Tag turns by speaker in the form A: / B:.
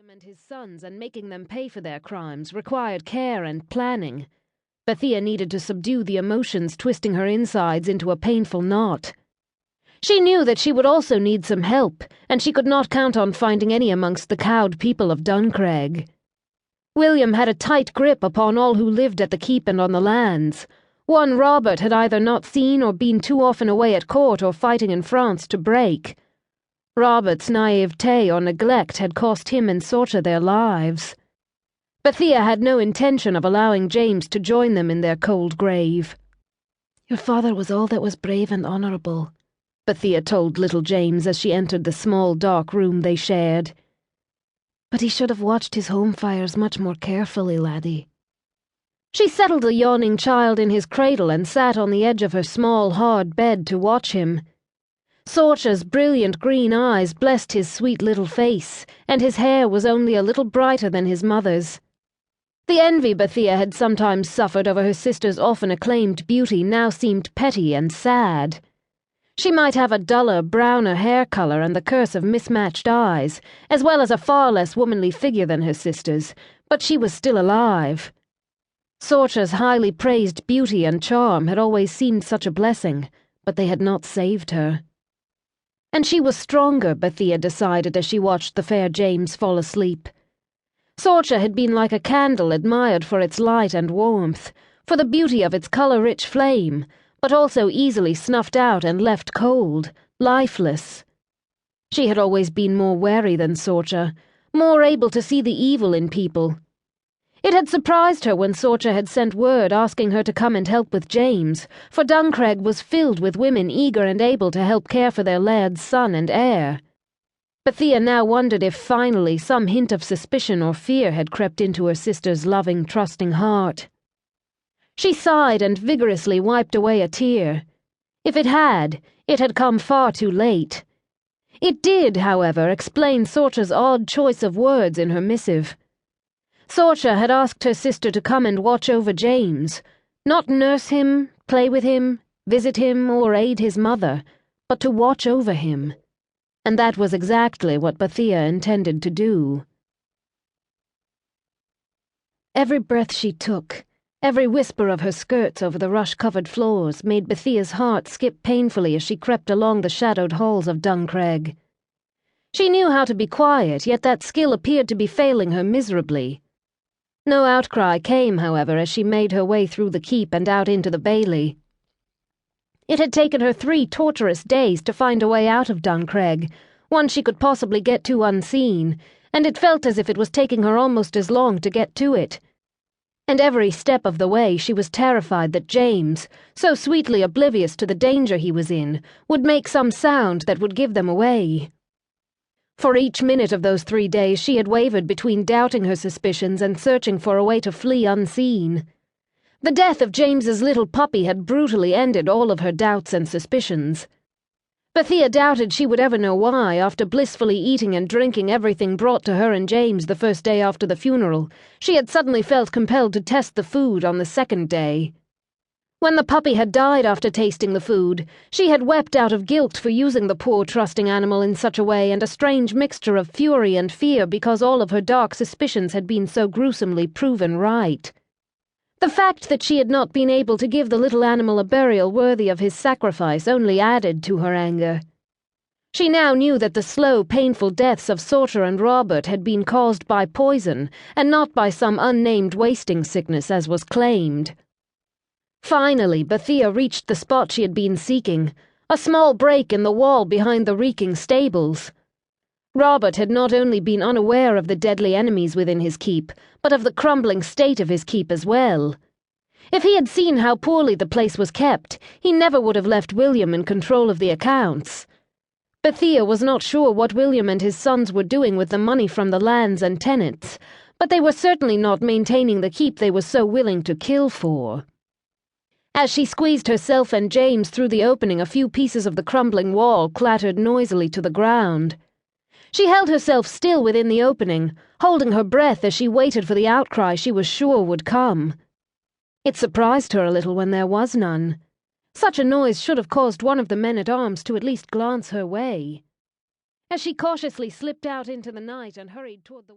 A: William and his sons and making them pay for their crimes required care and planning. Bethia needed to subdue the emotions twisting her insides into a painful knot. She knew that she would also need some help, and she could not count on finding any amongst the cowed people of Duncraig. William had a tight grip upon all who lived at the keep and on the lands. One Robert had either not seen or been too often away at court or fighting in France to break. Robert's naivete or neglect had cost him and Sorcha their lives. Bethia had no intention of allowing James to join them in their cold grave.
B: "Your father was all that was brave and honourable,"
A: Bethia told little James as she entered the small dark room they shared.
B: "But he should have watched his home fires much more carefully, laddie."
A: She settled the yawning child in his cradle and sat on the edge of her small, hard bed to watch him. Sorcha's brilliant green eyes blessed his sweet little face, and his hair was only a little brighter than his mother's. The envy Bethia had sometimes suffered over her sister's often acclaimed beauty now seemed petty and sad. She might have a duller, browner hair colour and the curse of mismatched eyes, as well as a far less womanly figure than her sister's, but she was still alive. Sorcha's highly praised beauty and charm had always seemed such a blessing, but they had not saved her. And she was stronger, Bethia decided as she watched the fair James fall asleep. Sorcha had been like a candle admired for its light and warmth, for the beauty of its colour-rich flame, but also easily snuffed out and left cold, lifeless. She had always been more wary than Sorcha, more able to see the evil in people. It had surprised her when Sorcha had sent word asking her to come and help with James, for Duncraig was filled with women eager and able to help care for their laird's son and heir. Bethia now wondered if finally some hint of suspicion or fear had crept into her sister's loving, trusting heart. She sighed and vigorously wiped away a tear. If it had come far too late. It did, however, explain Sorcha's odd choice of words in her missive. Sorcha had asked her sister to come and watch over James, not nurse him, play with him, visit him, or aid his mother, but to watch over him. And that was exactly what Bethia intended to do.
B: Every breath she took, every whisper of her skirts over the rush-covered floors made Bethia's heart skip painfully as she crept along the shadowed halls of Duncraig.
A: She knew how to be quiet, yet that skill appeared to be failing her miserably. No outcry came, however, as she made her way through the keep and out into the bailey. It had taken her 3 torturous days to find a way out of Duncraig, one she could possibly get to unseen, and it felt as if it was taking her almost as long to get to it. And every step of the way she was terrified that James, so sweetly oblivious to the danger he was in, would make some sound that would give them away. For each minute of those 3 days she had wavered between doubting her suspicions and searching for a way to flee unseen. The death of James's little puppy had brutally ended all of her doubts and suspicions. Bethia doubted she would ever know why, after blissfully eating and drinking everything brought to her and James the first day after the funeral, she had suddenly felt compelled to test the food on the 2nd day. When the puppy had died after tasting the food, she had wept out of guilt for using the poor trusting animal in such a way, and a strange mixture of fury and fear because all of her dark suspicions had been so gruesomely proven right. The fact that she had not been able to give the little animal a burial worthy of his sacrifice only added to her anger. She now knew that the slow, painful deaths of Sorcha and Robert had been caused by poison, and not by some unnamed wasting sickness as was claimed. Finally, Bethia reached the spot she had been seeking, a small break in the wall behind the reeking stables. Robert had not only been unaware of the deadly enemies within his keep, but of the crumbling state of his keep as well. If he had seen how poorly the place was kept, he never would have left William in control of the accounts. Bethia was not sure what William and his sons were doing with the money from the lands and tenants, but they were certainly not maintaining the keep they were so willing to kill for. As she squeezed herself and James through the opening, a few pieces of the crumbling wall clattered noisily to the ground. She held herself still within the opening, holding her breath as she waited for the outcry she was sure would come. It surprised her a little when there was none. Such a noise should have caused one of the men-at-arms to at least glance her way. As she cautiously slipped out into the night and hurried toward the